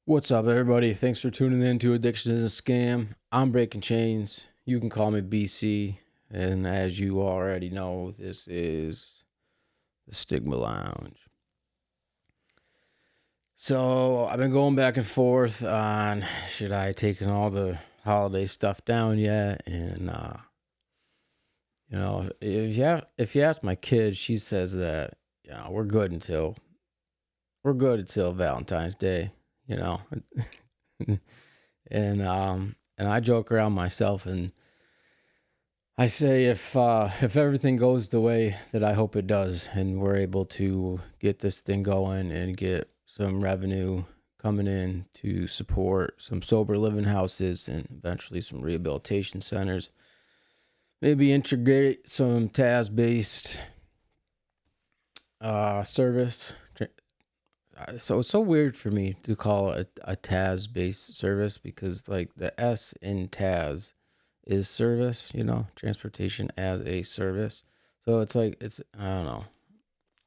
What's up, everybody? Thanks for tuning in to Addiction is a Scam. I'm Breaking Chains. You can call me BC. And as you already know, this is the Stigma Lounge. So I've been going back and forth on should I taken all the holiday stuff down yet? And if you ask my kid, she says that we're good until Valentine's Day. You know. And I joke around myself and I say if everything goes the way that I hope it does and we're able to get this thing going and get some revenue coming in to support some sober living houses and eventually some rehabilitation centers, maybe integrate some TAS based service. So it's so weird for me to call it a TAS based service because like the S in TAS is service, transportation as a service. So it's like I don't know.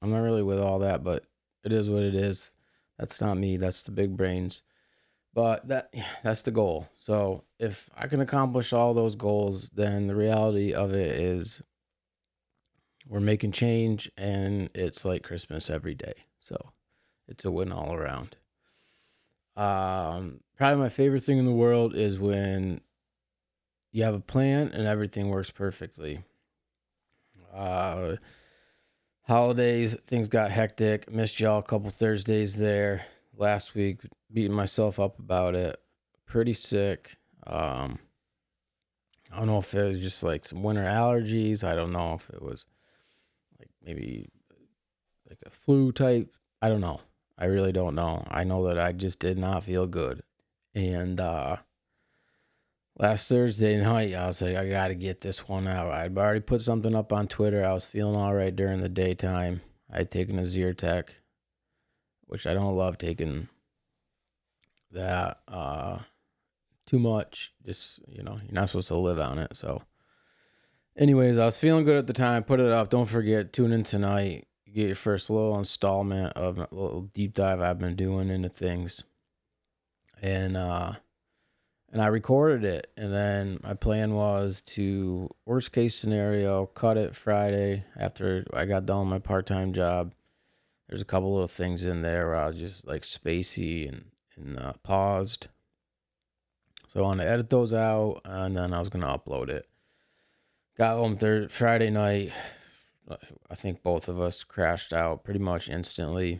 I'm not really with all that, but it is what it is. That's not me, that's the big brains. But that's the goal. So if I can accomplish all those goals, then the reality of it is we're making change and it's like Christmas every day. So it's a win all around. Probably my favorite thing in the world is when you have a plan and everything works perfectly. Holidays, things got hectic. Missed y'all a couple Thursdays there last week. Beating myself up about it. Pretty sick. I don't know if it was just like some winter allergies. I don't know if it was like maybe like a flu type. I don't know. I really don't know. I know that I just did not feel good. And last Thursday night, I was like, I got to get this one out. I'd already put something up on Twitter. I was feeling all right during the daytime. I'd taken a Zyrtec, which I don't love taking that too much. Just, you're not supposed to live on it. So anyways, I was feeling good at the time. Put it up. Don't forget, tune in tonight. Get your first little installment of a little deep dive I've been doing into things. And I recorded it. And then my plan was to, worst case scenario, cut it Friday after I got done with my part-time job. There's a couple little things in there where I was just like spacey and paused. So I want to edit those out, and then I was going to upload it. Got home Friday night. I think both of us crashed out pretty much instantly.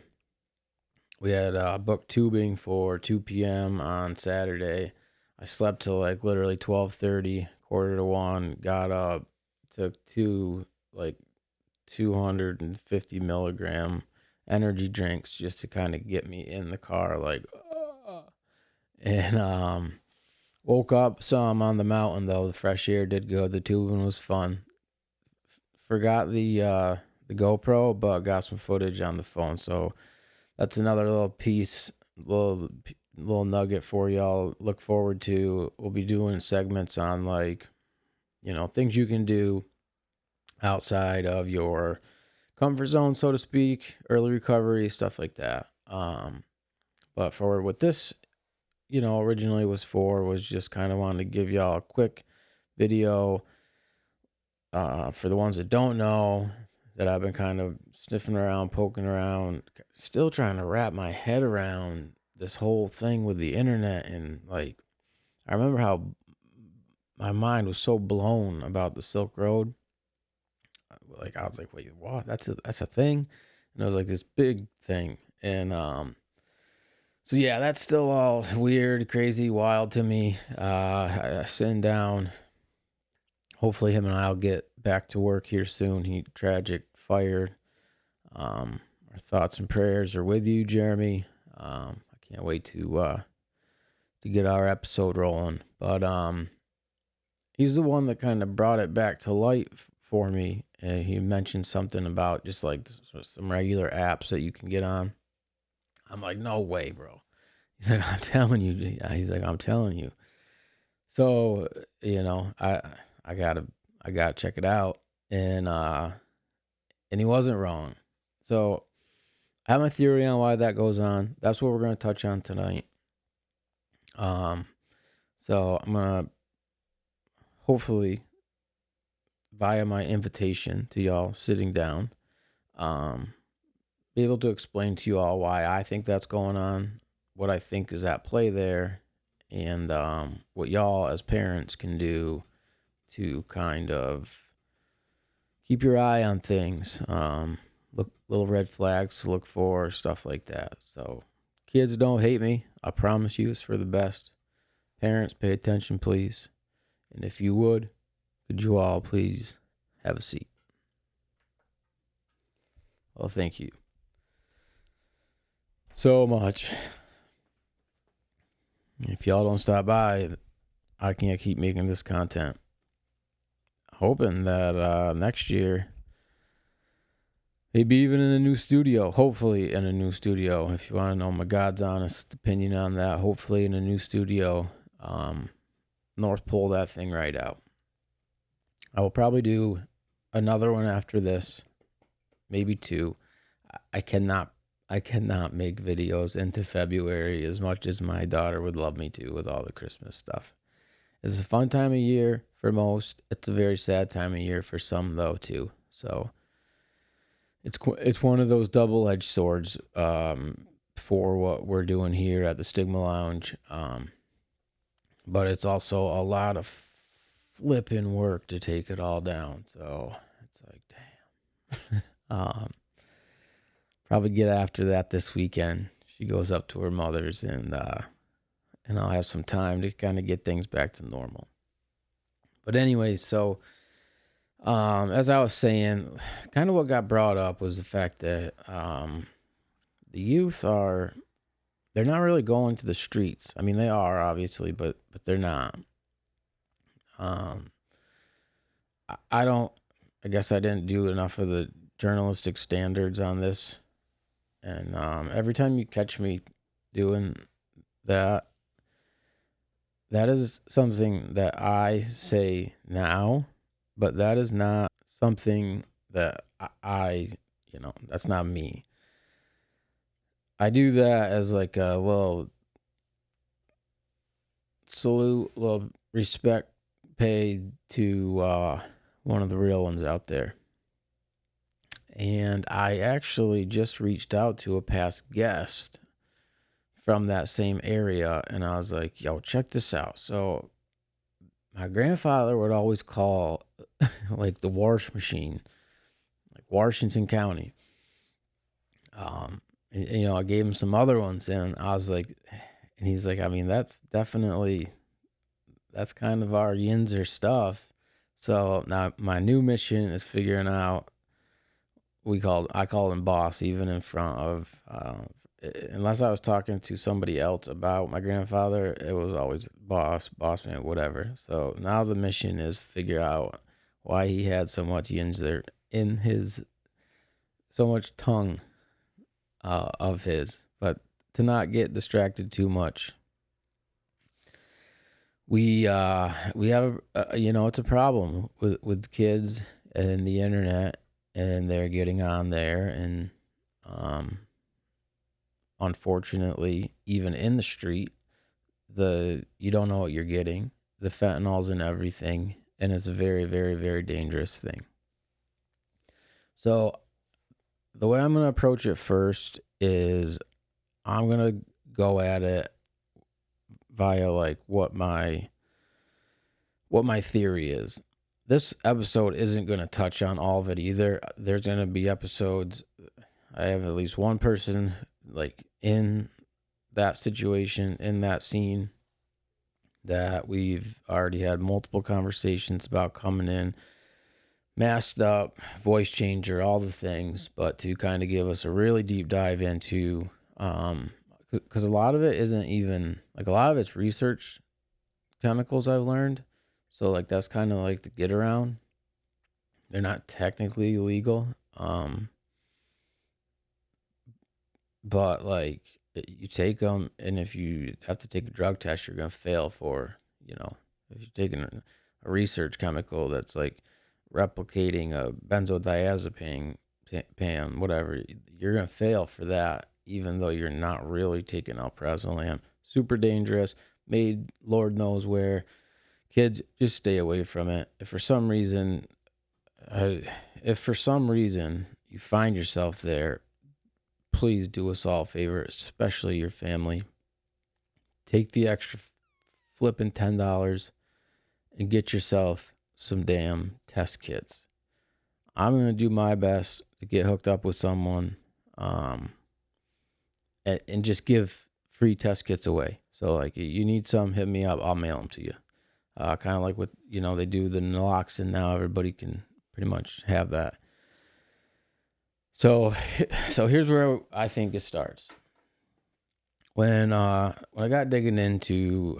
We had booked tubing for 2 p.m. on Saturday. I slept till like literally 12:30, quarter to 1. Got up, took two like 250 milligram energy drinks just to kind of get me in the car, like, and woke up, saw him on the mountain though. The fresh air did good. The tubing was fun. Forgot the GoPro, but got some footage on the phone. So that's another little piece, little nugget for y'all. Look forward to. We'll be doing segments on like, things you can do outside of your comfort zone, so to speak, early recovery, stuff like that. But for what this, originally was just kind of wanted to give y'all a quick video. For the ones that don't know, that I've been kind of sniffing around, poking around, still trying to wrap my head around this whole thing with the internet. And like, I remember how my mind was so blown about the Silk Road. Like, I was like, wait, what? That's a thing? And it was like this big thing. And so yeah, that's still all weird, crazy, wild to me. Sitting down. Hopefully him and I'll get back to work here soon. He tragic fired. Our thoughts and prayers are with you, Jeremy. I can't wait to get our episode rolling. But he's the one that kind of brought it back to light for me. And he mentioned something about just like some regular apps that you can get on. I'm like, no way, bro. He's like, I'm telling you. He's like, I'm telling you. So, I gotta check it out. And he wasn't wrong. So I have my theory on why that goes on. That's what we're gonna touch on tonight. Um, so I'm gonna hopefully via my invitation to y'all sitting down, um, be able to explain to you all why I think that's going on, what I think is at play there, and what y'all as parents can do to kind of keep your eye on things. Look, little red flags to look for, stuff like that. So, kids, don't hate me. I promise you, it's for the best. Parents, pay attention, please. And if you would, could you all please have a seat? Well, thank you so much. If y'all don't stop by, I can't keep making this content. Hoping that next year, maybe even in a new studio, hopefully in a new studio. If you want to know my God's honest opinion on that, hopefully in a new studio, North Pole that thing right out. I will probably do another one after this, maybe two. I cannot make videos into February as much as my daughter would love me to with all the Christmas stuff. It's a fun time of year for most. It's a very sad time of year for some though too. So it's one of those double-edged swords for what we're doing here at the Stigma Lounge. But it's also a lot of flipping work to take it all down. So it's like, damn. Probably get after that this weekend. She goes up to her mother's, and I'll have some time to kind of get things back to normal. But anyway, so as I was saying, kind of what got brought up was the fact that the youth they're not really going to the streets. I mean, they are obviously, but they're not. I don't. I guess I didn't do enough of the journalistic standards on this, and every time you catch me doing that, that is something that I say now, but that is not something that that's not me. I do that as like a little salute, little respect paid to one of the real ones out there. And I actually just reached out to a past guest from that same area, and I was like, yo, check this out. So my grandfather would always call like the wash machine, like Washington County. I gave him some other ones, and I was like, and he's like, I mean, that's kind of our Yinzer stuff. So now my new mission is figuring out. I called him boss, even in front of. Unless I was talking to somebody else about my grandfather, it was always boss man, whatever. So now the mission is figure out why he had so much Yinzer in his, so much tongue of his, but to not get distracted too much. We have it's a problem with kids and the internet, and they're getting on there, and unfortunately, even in the street, you don't know what you're getting. The fentanyl's in everything, and it's a very, very, very dangerous thing. So the way I'm going to approach it first is I'm going to go at it via like what my theory is. This episode isn't going to touch on all of it either. There's going to be episodes. I have at least one person like in that situation, in that scene, that we've already had multiple conversations about coming in, masked up, voice changer, all the things, but to kind of give us a really deep dive into, because a lot of it isn't even, like a lot of it's research chemicals I've learned. So like that's kind of like the get around. They're not technically illegal. But like you take them, and if you have to take a drug test, you're gonna fail for, if you're taking a research chemical that's like replicating a benzodiazepine, whatever, you're gonna fail for that, even though you're not really taking alprazolam. Super dangerous. made Lord knows where. Kids, just stay away from it. Uh, if for some reason you find yourself there, please do us all a favor, especially your family. Take the extra flipping $10 and get yourself some damn test kits. I'm gonna do my best to get hooked up with someone, um, and just give free test kits away. So like, you need some, hit me up. I'll mail them to you. Kind of like what they do the naloxone now. Everybody can pretty much have that. So here's where I think it starts. When I got digging into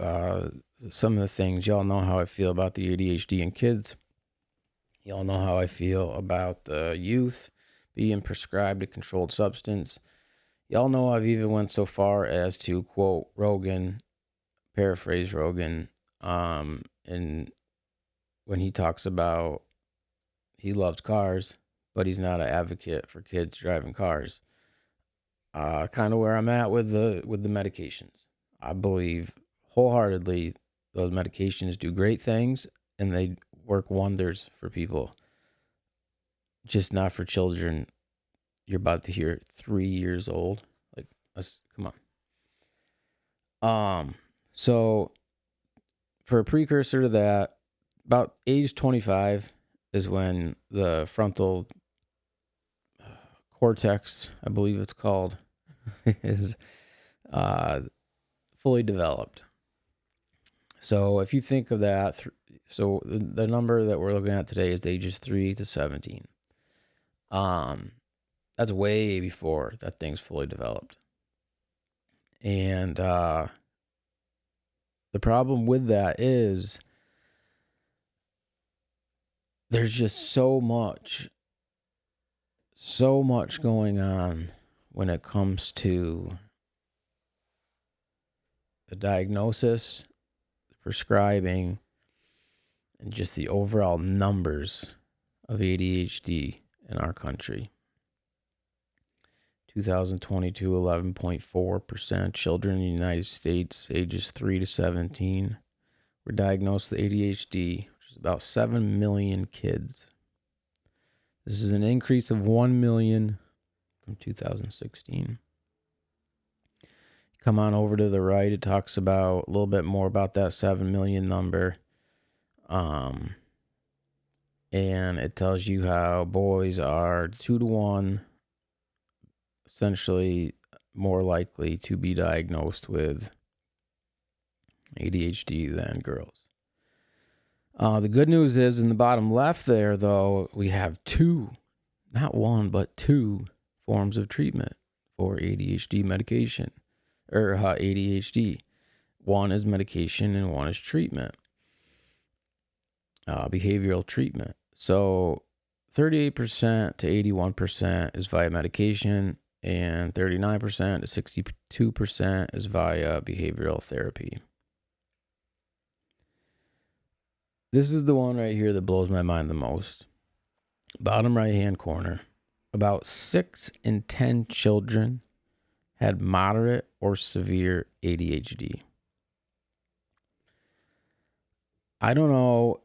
some of the things, y'all know how I feel about the ADHD in kids. Y'all know how I feel about the youth being prescribed a controlled substance. Y'all know I've even went so far as to quote Rogan, paraphrase Rogan, and when he talks about he loves cars, but he's not an advocate for kids driving cars. Kind of where I'm at with the medications. I believe wholeheartedly those medications do great things and they work wonders for people. Just not for children. You're about to hear 3 years old. Like, come on. So for a precursor to that, about age 25 is when the frontal cortex, I believe it's called, is fully developed. So if you think of that, so the number that we're looking at today is ages 3 to 17. That's way before that thing's fully developed. And the problem with that is there's just so much going on when it comes to the diagnosis, the prescribing, and just the overall numbers of ADHD in our country. 2022, 11.4% children in the United States ages 3 to 17 were diagnosed with ADHD, which is about 7 million kids. This is an increase of 1 million from 2016. Come on over to the right, it talks about a little bit more about that 7 million number. And it tells you how boys are 2 to 1 essentially more likely to be diagnosed with ADHD than girls. The good news is in the bottom left there, though, we have 2, not 1, but 2 forms of treatment for ADHD medication, or ADHD. One is medication and one is treatment, behavioral treatment. So 38% to 81% is via medication, and 39% to 62% is via behavioral therapy. This is the one right here that blows my mind the most. Bottom right-hand corner. About 6 in 10 children had moderate or severe ADHD. I don't know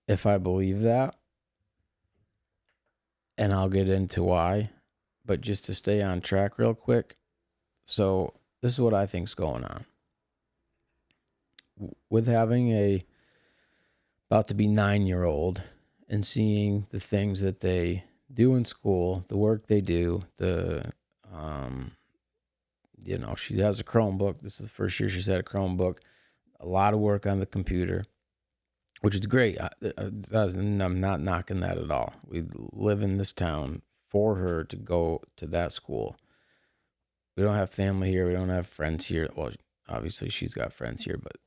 if I believe that, and I'll get into why, but just to stay on track real quick. So this is what I think's going on. With having a about to be 9-year-old and seeing the things that they do in school, the work they do, she has a Chromebook. This is the first year she's had a Chromebook. A lot of work on the computer, which is great. I'm not knocking that at all. We live in this town for her to go to that school. We don't have family here. We don't have friends here. Well, obviously she's got friends here, but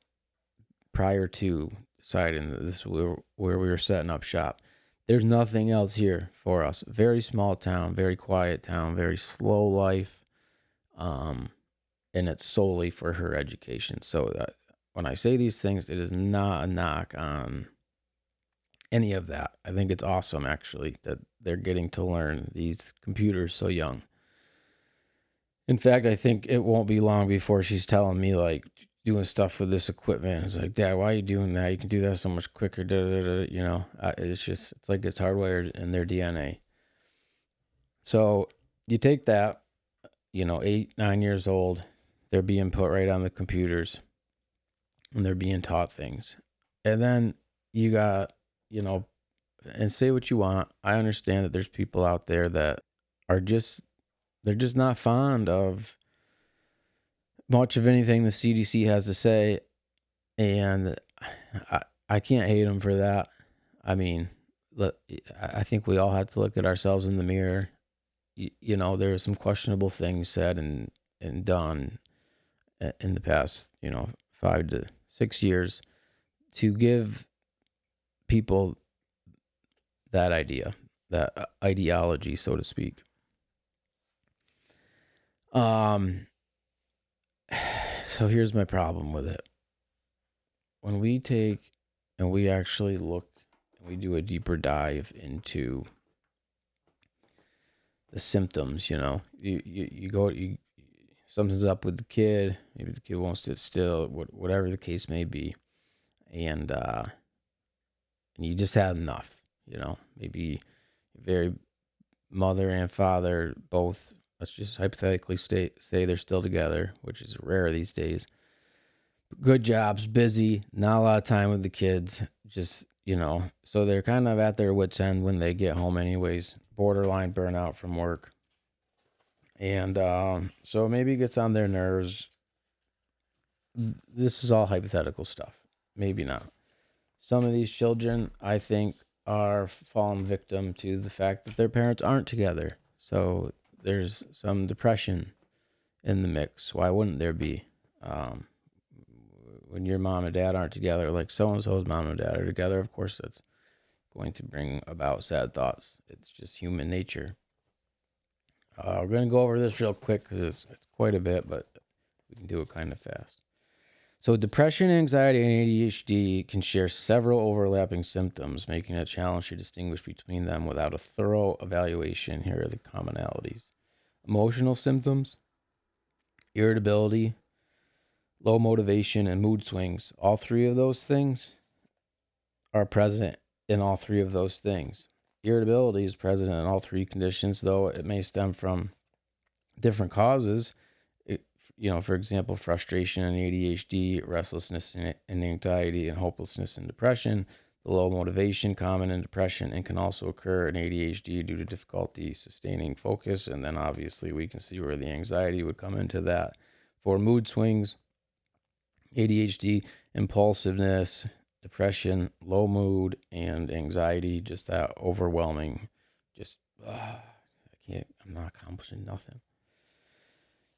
prior to deciding that this is where we were setting up shop, there's nothing else here for us. Very small town, very quiet town, very slow life. And it's solely for her education. So when I say these things, it is not a knock on any of that. I think it's awesome, actually, that they're getting to learn these computers so young. In fact, I think it won't be long before she's telling me, like, doing stuff with this equipment. It's like, Dad, why are you doing that? You can do that so much quicker. Da, da, da, you know, it's like it's hardwired in their DNA. So you take that, 8, 9 years old, they're being put right on the computers and they're being taught things. And then you got, and say what you want. I understand that there's people out there that are they're just not fond of much of anything the CDC has to say. And I can't hate them for that. I mean, look, I think we all have to look at ourselves in the mirror. There are some questionable things said and done in the past, 5 to 6 years to give people that idea, that ideology, so to speak. So here's my problem with it. When we take and we actually look and we do a deeper dive into the symptoms, you go, something's up with the kid. Maybe the kid won't sit still, whatever the case may be. And you just had enough, maybe very mother and father both, let's just hypothetically say they're still together, which is rare these days. Good jobs, busy, not a lot of time with the kids, just, so they're kind of at their wits' end when they get home anyways, borderline burnout from work. And so maybe it gets on their nerves. This is all hypothetical stuff. Maybe not. Some of these children, I think, are fallen victim to the fact that their parents aren't together. So there's some depression in the mix. Why wouldn't there be? When your mom and dad aren't together, like so-and-so's mom and dad are together, of course that's going to bring about sad thoughts. It's just human nature. We're going to go over this real quick because it's quite a bit, but we can do it kind of fast. So depression, anxiety, and ADHD can share several overlapping symptoms, making it a challenge to distinguish between them without a thorough evaluation. Here are the commonalities. Emotional symptoms, irritability, low motivation, and mood swings. All three of those things are present in all three of those things. Irritability is present in all three conditions, though it may stem from different causes. For example, frustration and ADHD, restlessness and anxiety, and hopelessness and depression. The low motivation, common in depression, and can also occur in ADHD due to difficulty sustaining focus. And then obviously we can see where the anxiety would come into that. For mood swings, ADHD, impulsiveness, depression, low mood, and anxiety, just that overwhelming, I'm not accomplishing nothing.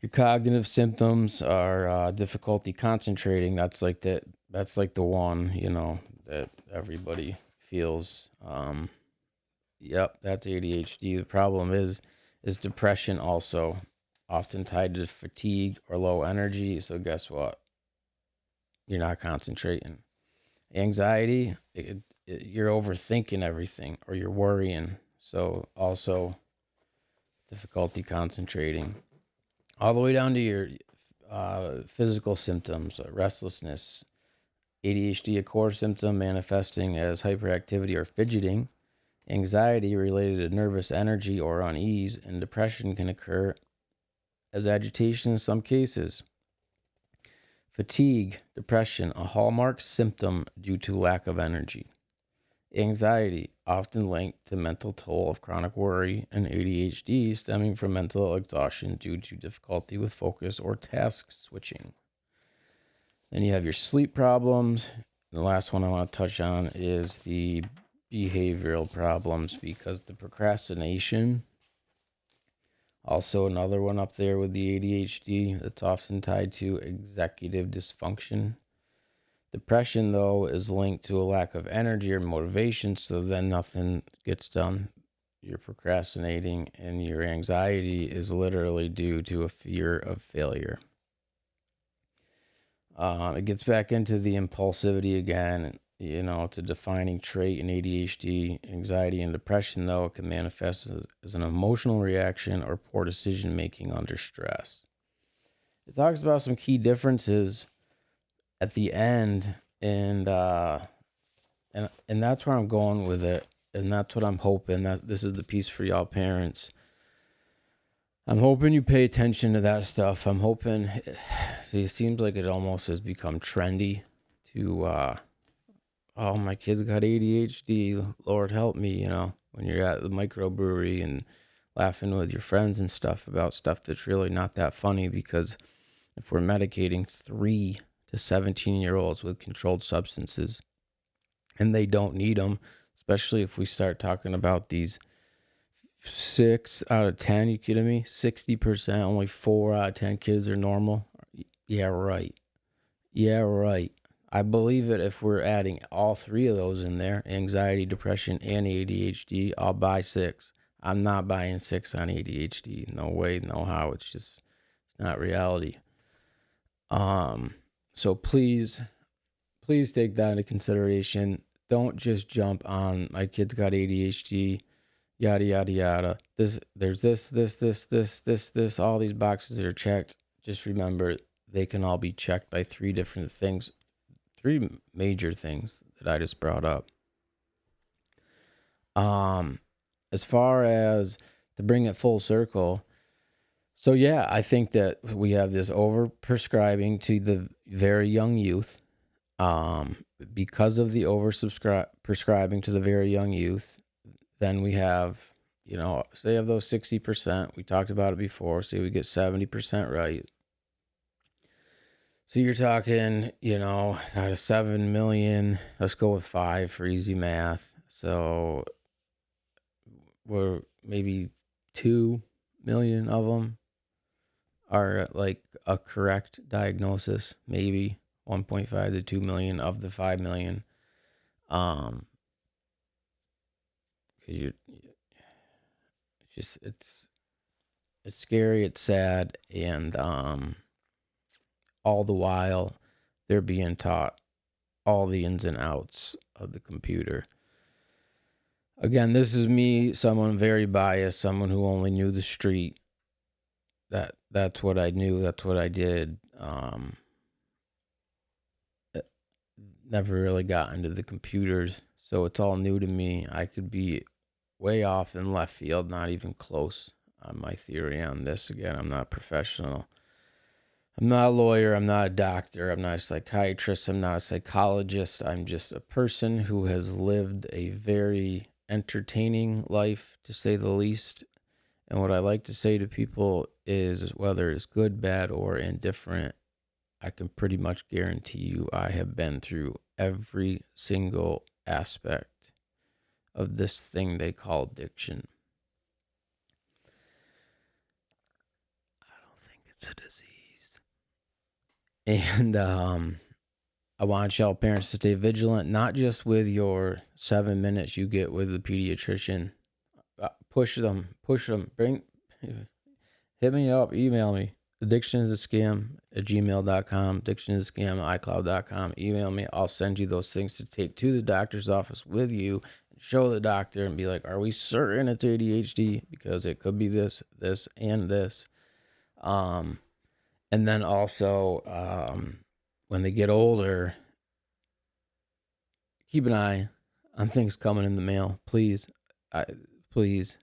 Your cognitive symptoms are difficulty concentrating. That's like the one, that everybody feels. Yep, that's ADHD. The problem is depression also, often tied to fatigue or low energy. So guess what? You're not concentrating. Anxiety, you're overthinking everything or you're worrying. So also difficulty concentrating. All the way down to your physical symptoms, restlessness, ADHD, a core symptom manifesting as hyperactivity or fidgeting, anxiety related to nervous energy or unease, and depression can occur as agitation in some cases. Fatigue, depression, a hallmark symptom due to lack of energy. Anxiety, often linked to mental toll of chronic worry, and ADHD stemming from mental exhaustion due to difficulty with focus or task switching. Then you have your sleep problems. The last one I want to touch on is the behavioral problems, because the procrastination, also another one up there with the ADHD, that's often tied to executive dysfunction. Depression, though, is linked to a lack of energy or motivation, so then nothing gets done. You're procrastinating, and your anxiety is literally due to a fear of failure. It gets back into the impulsivity again. It's a defining trait in ADHD. Anxiety and depression, though, it can manifest as an emotional reaction or poor decision making under stress. It talks about some key differences at the end, and that's where I'm going with it, and that's what I'm hoping, that this is the piece for y'all parents. I'm hoping you pay attention to that stuff. I'm hoping. See, it seems like it almost has become trendy to, oh, my kid's got ADHD. Lord help me, when you're at the microbrewery and laughing with your friends and stuff about stuff that's really not that funny, because if we're medicating 3 to 17-year-olds with controlled substances and they don't need them, especially if we start talking about these 6 out of 10, you kidding me? 60%, only 4 out of 10 kids are normal. Yeah, right. Yeah, right. I believe it. If we're adding all 3 of those in there, anxiety, depression, and ADHD, I'll buy 6. I'm not buying 6 on ADHD. No way, no how. It's not reality. So please take that into consideration. Don't just jump on my kid's got ADHD, yada yada yada. There's this. All these boxes are checked. Just remember, they can all be checked by 3 different things, 3 major things that I just brought up. As far as to bring it full circle, so yeah, I think that we have this over prescribing to the very young youth. Because of the prescribing to the very young youth, then we have, say of those 60%, we talked about it before, say we get 70% right. So you're talking, out of 7 million, let's go with 5 for easy math. So we're maybe 2 million of them are like a correct diagnosis, maybe 1.5 to 2 million of the 5 million. Cause it's scary, it's sad, and all the while they're being taught all the ins and outs of the computer. Again, this is me, someone very biased, someone who only knew the street. That's what I knew, that's what I did. Never really got into the computers, so it's all new to me. I could be way off in left field, not even close on my theory on this. Again, I'm not a professional. I'm not a lawyer. I'm not a doctor. I'm not a psychiatrist. I'm not a psychologist. I'm just a person who has lived a very entertaining life, to say the least. And what I like to say to people is, whether it's good, bad, or indifferent, I can pretty much guarantee you I have been through every single aspect of this thing they call addiction. I don't think it's a disease. And I want y'all parents to stay vigilant, not just with your 7 minutes you get with the pediatrician. Push them, hit me up, email me. Addiction is a scam at gmail.com, addiction is a scam at iCloud.com. Email me. I'll send you those things to take to the doctor's office with you and show the doctor and be like, are we certain it's ADHD? Because it could be this, and this. And then also, when they get older, keep an eye on things coming in the mail. Please. Please.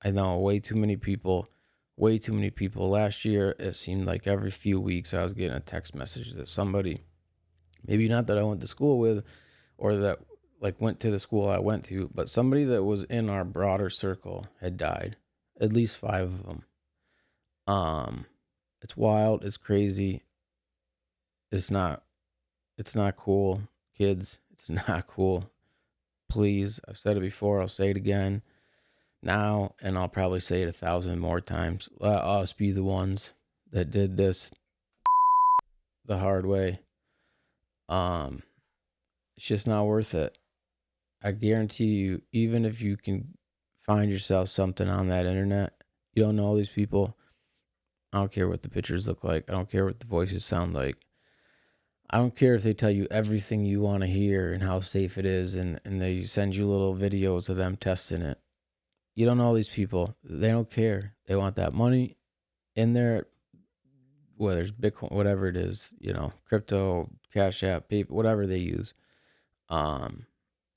I know way too many people. Last year, it seemed like every few weeks I was getting a text message that somebody, maybe not that I went to school with or that went to the school I went to, but somebody that was in our broader circle had died. At least 5 of them. It's wild. It's crazy. It's not cool, kids. It's not cool. Please, I've said it before. I'll say it again now, and I'll probably say it 1,000 more times. Let us be the ones that did this the hard way. It's just not worth it. I guarantee you, even if you can find yourself something on that internet, you don't know all these people. I don't care what the pictures look like. I don't care what the voices sound like. I don't care if they tell you everything you want to hear and how safe it is, and they send you little videos of them testing it. You don't know these people. They don't care. They want that money in their whether it's Bitcoin, whatever it is, crypto, Cash App, PayPal, whatever they use. And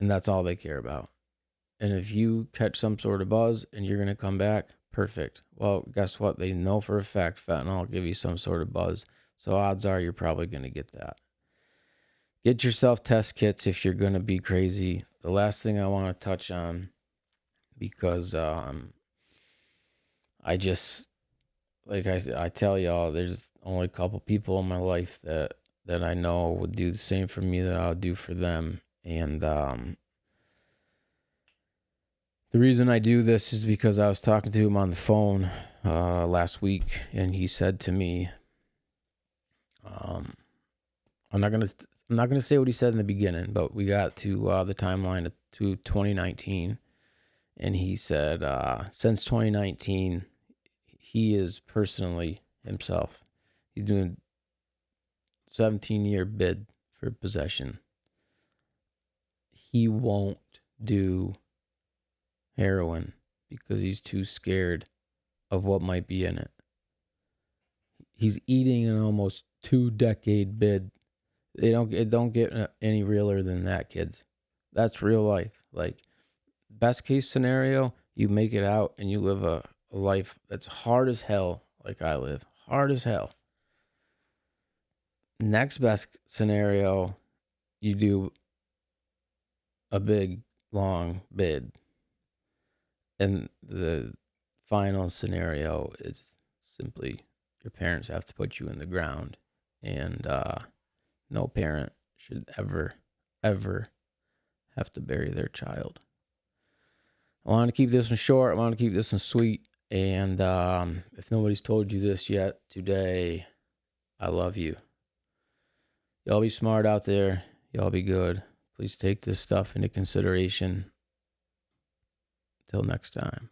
that's all they care about. And if you catch some sort of buzz and you're going to come back, perfect. Well, guess what? They know for a fact fentanyl will give you some sort of buzz. So odds are you're probably going to get that. Get yourself test kits if you're going to be crazy. The last thing I want to touch on, because I just, like I tell y'all, there's only a couple people in my life that I know would do the same for me that I'll do for them. And the reason I do this is because I was talking to him on the phone last week, and he said to me, I'm not gonna say what he said in the beginning, but we got to the timeline to 2019, and he said since 2019, he is personally himself. He's doing 17-year bid for possession. He won't do heroin because he's too scared of what might be in it. He's eating an almost 2-decade bid. It don't get any realer than that, kids. That's real life. Like, best case scenario, you make it out and you live a life that's hard as hell, like I live. Hard as hell. Next best scenario, you do a big, long bid. And the final scenario is simply your parents have to put you in the ground. And no parent should ever, ever have to bury their child. I want to keep this one short. I want to keep this one sweet. And if nobody's told you this yet today, I love you. Y'all be smart out there. Y'all be good. Please take this stuff into consideration. Till next time.